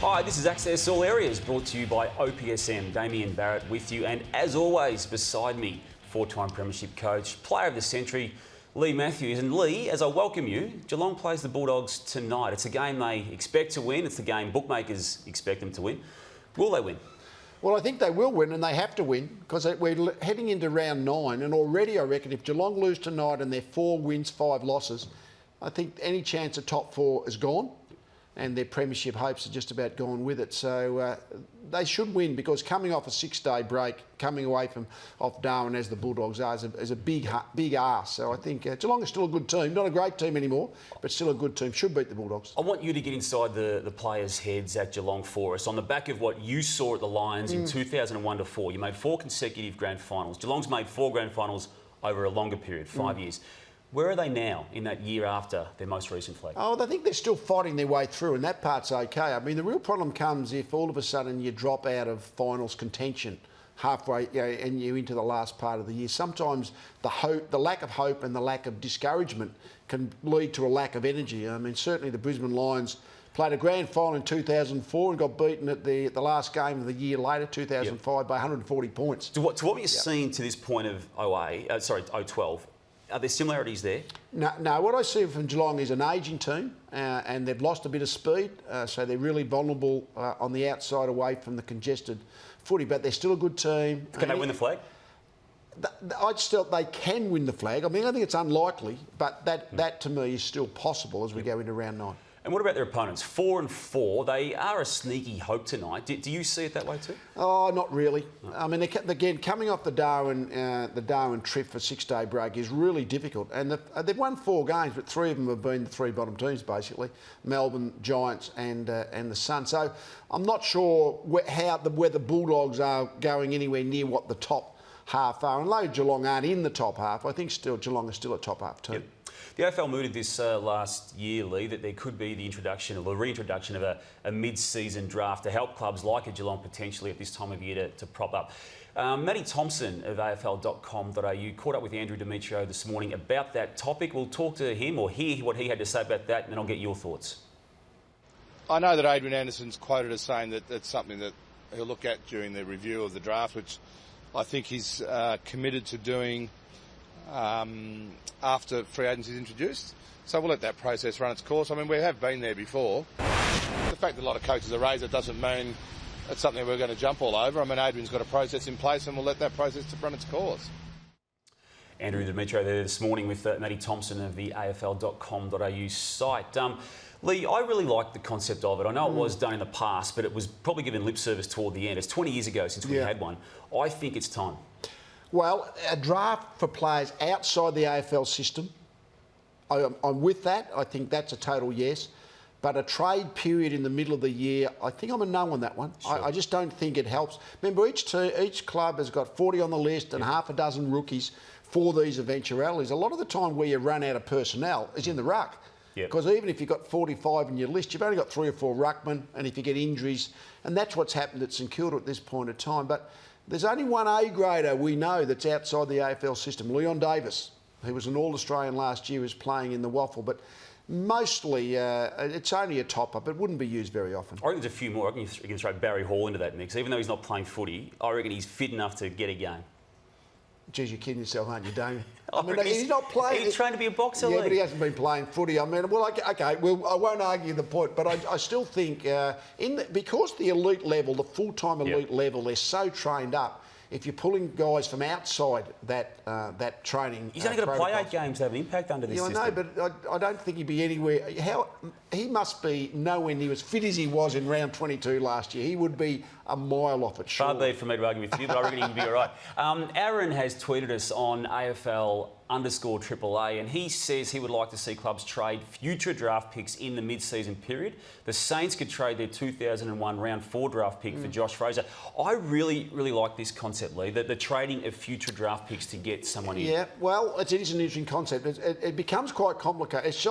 Hi, this is Access All Areas, brought to you by OPSM. Damien Barrett with you, and as always, beside me, four-time Premiership coach, player of the century, Lee Matthews. And Lee, as I welcome you, Geelong plays the Bulldogs tonight. It's a game they expect to win. It's the game bookmakers expect them to win. Will they win? Well, I think they will win, and they have to win, because we're heading into round 9, and already I reckon if Geelong lose tonight and they're 4 wins, 5 losses, I think any chance of top 4 is gone, and their premiership hopes are just about gone with it. So they should win, because coming off a 6-day break, coming away off Darwin as the Bulldogs are, is a big ask. So I think Geelong is still a good team, not a great team anymore, but still a good team, should beat the Bulldogs. I want you to get inside the players' heads at Geelong for us. On the back of what you saw at the Lions in 2001-4, you made 4 consecutive grand finals. Geelong's made 4 grand finals over a longer period, 5 years. Where are they now in that year after their most recent flag? Oh, I think they're still fighting their way through, and that part's okay. I mean, the real problem comes if all of a sudden you drop out of finals contention halfway, and you're into the last part of the year. Sometimes the lack of hope and the lack of discouragement can lead to a lack of energy. I mean, certainly the Brisbane Lions played a grand final in 2004 and got beaten at the last game of the year later, 2005, by 140 points. To what you've seen to this point of 012, are there similarities there? No, what I see from Geelong is an ageing team, and they've lost a bit of speed, so they're really vulnerable on the outside away from the congested footy, but they're still a good team. Can they win the flag? They can win the flag. I mean, I think it's unlikely, but that to me is still possible as we go into round 9. And what about their opponents? 4-4. They are a sneaky hope tonight. Do you see it that way too? Oh, not really. No. I mean, again, coming off the Darwin trip for 6-day break is really difficult. And they've won 4 games, but 3 of them have been the 3 bottom teams, basically: Melbourne, Giants, and the Suns. So I'm not sure where the Bulldogs are going anywhere near what the top half are. And though Geelong aren't in the top half, I think Geelong is still a top half team. Yep. The AFL mooted this last year, Lee, that there could be the reintroduction of a mid-season draft to help clubs like a Geelong potentially at this time of year to prop up. Matty Thompson of AFL.com.au caught up with Andrew Demetrio this morning about that topic. We'll talk to him or hear what he had to say about that, and then I'll get your thoughts. I know that Adrian Anderson's quoted as saying that that's something that he'll look at during the review of the draft, which I think he's committed to doing after free agency is introduced. So we'll let that process run its course. I mean, we have been there before. The fact that a lot of coaches are raised, it doesn't mean it's something we're going to jump all over. I mean, Adrian's got a process in place, and we'll let that process run its course. Andrew Demetrio there this morning with Matty Thompson of the AFL.com.au site. Lee, I really like the concept of it. I know it was done in the past, but it was probably given lip service toward the end. It's 20 years ago since we had one. I think it's time. Well, a draft for players outside the AFL system, I'm with that. I think that's a total yes. But a trade period in the middle of the year, I think I'm a no on that one. Sure. I just don't think it helps. Remember, each club has got 40 on the list and half a dozen rookies for these eventualities. A lot of the time where you run out of personnel is in the ruck. Because even if you've got 45 in your list, you've only got 3 or 4 ruckmen, and if you get injuries, and that's what's happened at St Kilda at this point in time. But there's only one A-grader we know that's outside the AFL system, Leon Davis, who was an All-Australian last year, is playing in the Waffle. But mostly it's only a top-up. It wouldn't be used very often. I reckon there's a few more. I reckon you can throw Barry Hall into that mix. Even though he's not playing footy, I reckon he's fit enough to get a game. Geez, you're kidding yourself, aren't you, Damien? I mean, he's not playing. He's trying to be a boxer. Yeah, but he hasn't been playing footy. I mean, well, okay, well, I won't argue the point, but I still think because the elite level, the full-time elite level, they're so trained up. If you're pulling guys from outside that training, he's only got to play 8 games to have an impact under this system. I know, but I don't think he'd be anywhere. He must be nowhere near as fit as he was in round 22 last year. He would be a mile off it. Sure. Far be it for me to argue with you, but I reckon he'd be all right. Aaron has tweeted us on AFL_AAA, and he says he would like to see clubs trade future draft picks in the mid-season period. The Saints could trade their 2001 round 4 draft pick for Josh Fraser. I really, really like this concept, Lee, the trading of future draft picks to get someone in. Yeah, well, it is an interesting concept. It becomes quite complicated. It's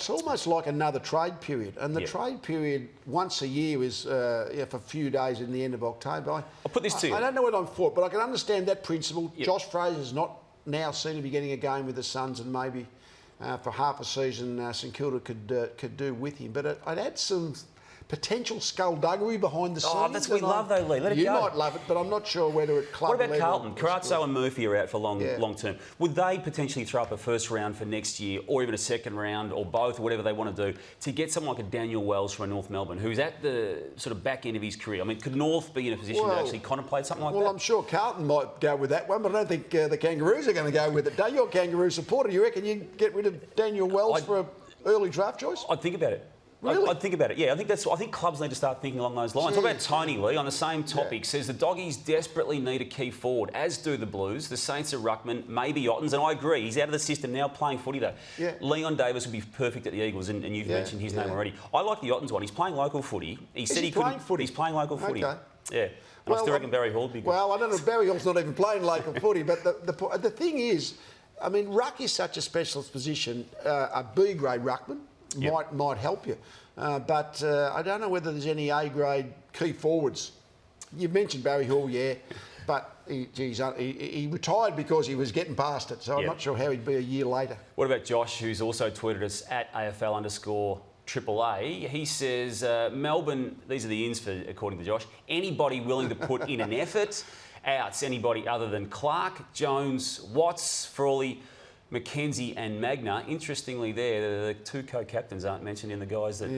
almost like another trade period, and the trade period once a year is for a few days in the end of October. I'll put this to you. I don't know what I'm for, but I can understand that principle. Yep. Josh Fraser's not now seem to be getting a game with the Suns, and maybe for half a season St Kilda could do with him. But I'd add some potential skullduggery behind the scenes. Oh, that's what we love though, Lee. Let it you go. You might love it, but I'm not sure whether at club What about level Carlton? Carazzo and Murphy are out for long term. Would they potentially throw up a first round for next year, or even a second round, or both, or whatever they want to do, to get someone like a Daniel Wells from North Melbourne, who's at the sort of back end of his career? I mean, could North be in a position to actually contemplate something like that? Well, I'm sure Carlton might go with that one, but I don't think the Kangaroos are going to go with it. You're a Kangaroo supporter. You reckon you get rid of Daniel Wells for an early draft choice? I'd think about it. Really? I'd think about it. Yeah, I think clubs need to start thinking along those lines. What about Tony Lee on the same topic? Says the Doggies desperately need a key forward, as do the Blues. The Saints are ruckman, maybe Ottens, and I agree. He's out of the system now, playing footy though. Yeah. Leon Davis would be perfect at the Eagles, and you've mentioned his name already. I like the Ottens one. He's playing local footy. He said he couldn't. He's playing local footy. Okay. Yeah. And I still reckon Barry Hall would be good. Well, I don't know if Barry Hall's not even playing local footy, but the thing is, I mean, ruck is such a specialist position. A B-grade ruckman might help you. But I don't know whether there's any A-grade key forwards. You mentioned Barry Hall, but he retired because he was getting past it, so I'm not sure how he'd be a year later. What about Josh, who's also tweeted us at AFL_AAA? He says, Melbourne, these are the ins according to Josh, anybody willing to put in an effort, outs anybody other than Clark, Jones, Watts, Frawley, McKenzie and Magna. Interestingly the two co-captains aren't mentioned in the guys that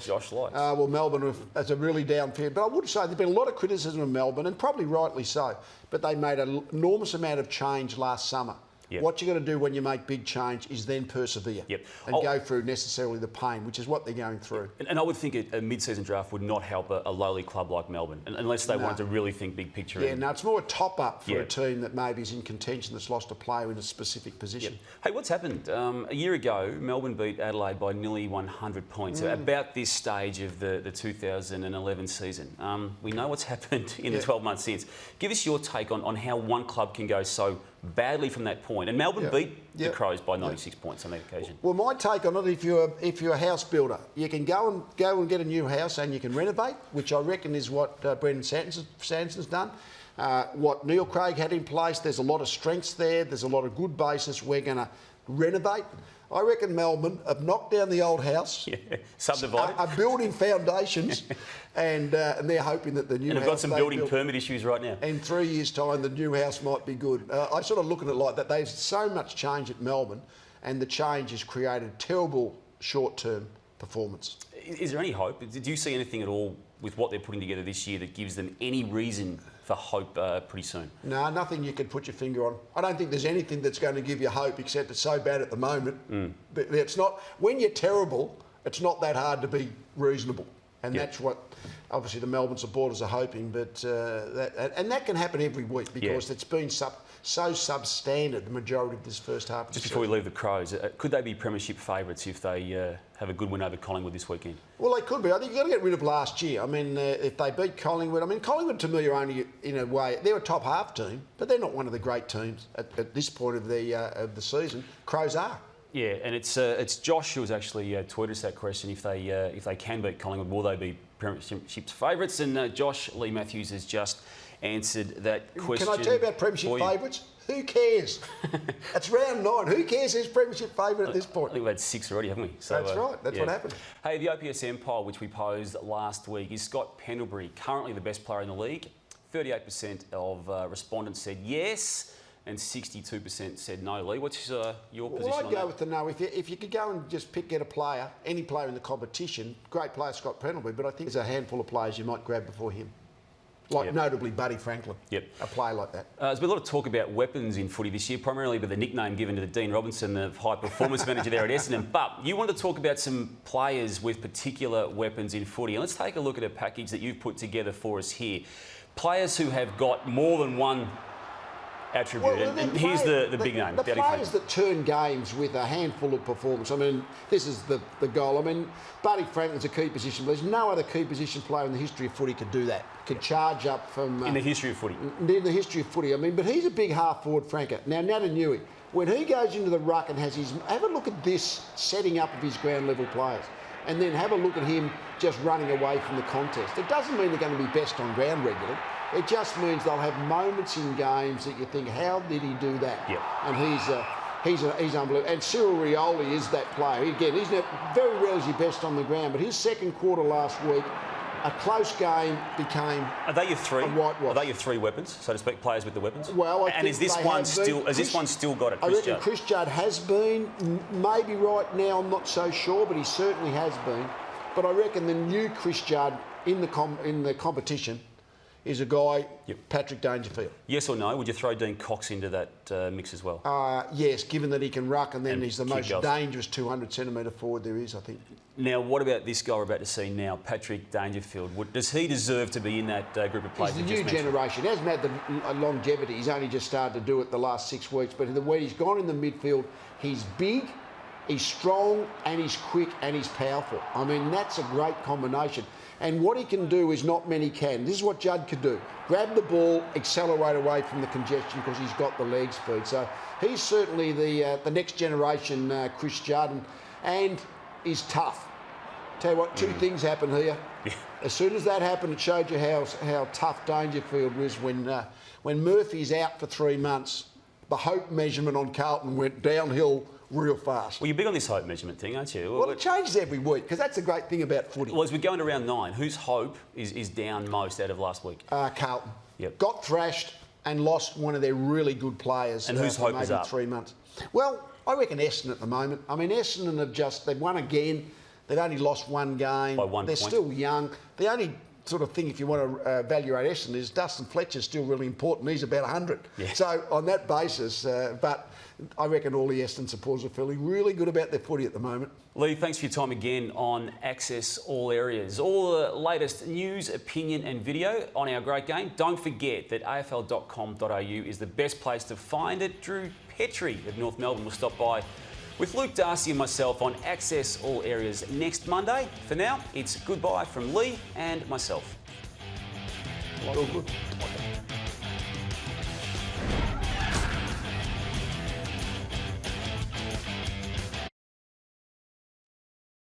Josh likes. Well, Melbourne has a really down period. But I would say there's been a lot of criticism of Melbourne, and probably rightly so. But they made an enormous amount of change last summer. Yep. What you've got to do when you make big change is then persevere and go through necessarily the pain, which is what they're going through. And I would think a mid-season draft would not help a lowly club like Melbourne, unless they wanted to really think big picture. Yeah, no, it's more a top-up for a team that maybe is in contention that's lost a player in a specific position. Yep. Hey, what's happened? A year ago, Melbourne beat Adelaide by nearly 100 points, about this stage of the 2011 season. We know what's happened in the 12 months since. Give us your take on how one club can go so badly from that point. And Melbourne beat the Crows by 96 points on that occasion. Well, my take on it, if you're a house builder, you can go and get a new house and you can renovate, which I reckon is what Brendan Sanderson's done. What Neil Craig had in place, there's a lot of strengths there. There's a lot of good basis. We're going to renovate. I reckon Melbourne have knocked down the old house, subdivided, are building foundations, and they're hoping that the new house... And have got some building permit issues right now. In 3 years' time, the new house might be good. I sort of look at it like that. There's so much change at Melbourne, and the change has created terrible short-term performance. Is there any hope? Did you see anything at all with what they're putting together this year that gives them any reason for hope pretty soon? No, nothing you can put your finger on. I don't think there's anything that's going to give you hope, except it's so bad at the moment. But it's not, when you're terrible, it's not that hard to be reasonable. And that's what, obviously, the Melbourne supporters are hoping. But that can happen every week because it's been so substandard the majority of this first half. Just before we leave the Crows, could they be premiership favourites if they have a good win over Collingwood this weekend? Well, they could be. I think you've got to get rid of last year. I mean, if they beat Collingwood... I mean, Collingwood to me are only, in a way... They're a top half team, but they're not one of the great teams at this point of the season. Crows are. Yeah, and it's Josh who has actually tweeted us that question. If they can beat Collingwood, will they be premiership favourites? And Josh Lee Matthews has just answered that question. Can I tell you about premiership favourites? Who cares? It's round 9. Who cares who's premiership favourite at this point? I think we've had 6 already, haven't we? So, that's right. That's what happened. Hey, the OPSM poll, which we posed last week, is Scott Pendlebury currently the best player in the league? 38% of respondents said yes, and 62% said no. Lee, what's your position on that? I'd go with the no. If you could go and just get a player, any player in the competition, great player Scott Pendlebury, but I think there's a handful of players you might grab before him. Like notably Buddy Franklin, a player like that. There's been a lot of talk about weapons in footy this year, primarily with the nickname given to the Dean Robinson, the high performance manager there at Essendon. But you wanted to talk about some players with particular weapons in footy. And let's take a look at a package that you've put together for us here. Players who have got more than one attribute. Well, and here's the big name. The players that turn games with a handful of performance. I mean, this is the goal. I mean, Buddy Franklin's a key position player. There's no other key position player in the history of footy could do that. Could charge up from... in the history of footy. In the history of footy. I mean, but he's a big half-forward franker. Now, Natanui, when he goes into the ruck and has his... Have a look at this setting up of his ground-level players. And then have a look at him just running away from the contest. It doesn't mean they're going to be best on ground regularly. It just means they'll have moments in games that you think, how did he do that? Yep. And He's unbelievable. And Cyril Rioli is that player. Again, he's very rarely is he best on the ground, but his second quarter last week, a close game became Are they your three? a whitewash. Are they your three weapons, so to speak, players with the weapons? Well, I and think is this they one have still? been. Has this one still got it? I Chris reckon Judd? Chris Judd has been. Maybe right now, I'm not so sure, but he certainly has been. But I reckon the new Chris Judd in the competition is a guy, Patrick Dangerfield. Yes or no? Would you throw Dean Cox into that mix as well? Yes, given that he can ruck and then And he's the kick most goals. dangerous 200-centimetre forward there is, I think. Now, what about this guy we're about to see now, Patrick Dangerfield? Does he deserve to be in that group of players? He's the you new just mentioned? generation. He hasn't had the longevity. He's only just started to do it the last 6 weeks. But the way he's gone in the midfield, he's big, he's strong, and he's quick, and he's powerful. I mean, that's a great combination. And what he can do is not many can. This is what Judd could do. Grab the ball, accelerate away from the congestion because he's got the leg speed. So he's certainly the next generation Chris Judd, and he's tough. Tell you what, two things happen here. Yeah. As soon as that happened, it showed you how tough Dangerfield was when Murphy's out for 3 months. The hope measurement on Carlton went downhill real fast. Well, you're big on this hope measurement thing, aren't you? Well, it changes every week because that's the great thing about footy. Well, as we go into round 9, whose hope is down most out of last week? Carlton. Yep. Got thrashed and lost one of their really good players. And whose for hope is maybe up? 3 months. Well, I reckon Essendon at the moment. I mean, Essendon they've won again. They've only lost one game. By 1 They're point. still young. The only sort of thing, if you want to evaluate Essendon, is Dustin Fletcher's still really important. He's about 100. Yeah. So on that basis, but I reckon all the Essendon supporters are feeling really good about their footy at the moment. Lee, thanks for your time again on Access All Areas. All the latest news, opinion and video on our great game. Don't forget that afl.com.au is the best place to find it. Drew Petrie of North Melbourne will stop by with Luke Darcy and myself on Access All Areas next Monday. For now, it's goodbye from Lee and myself. All good.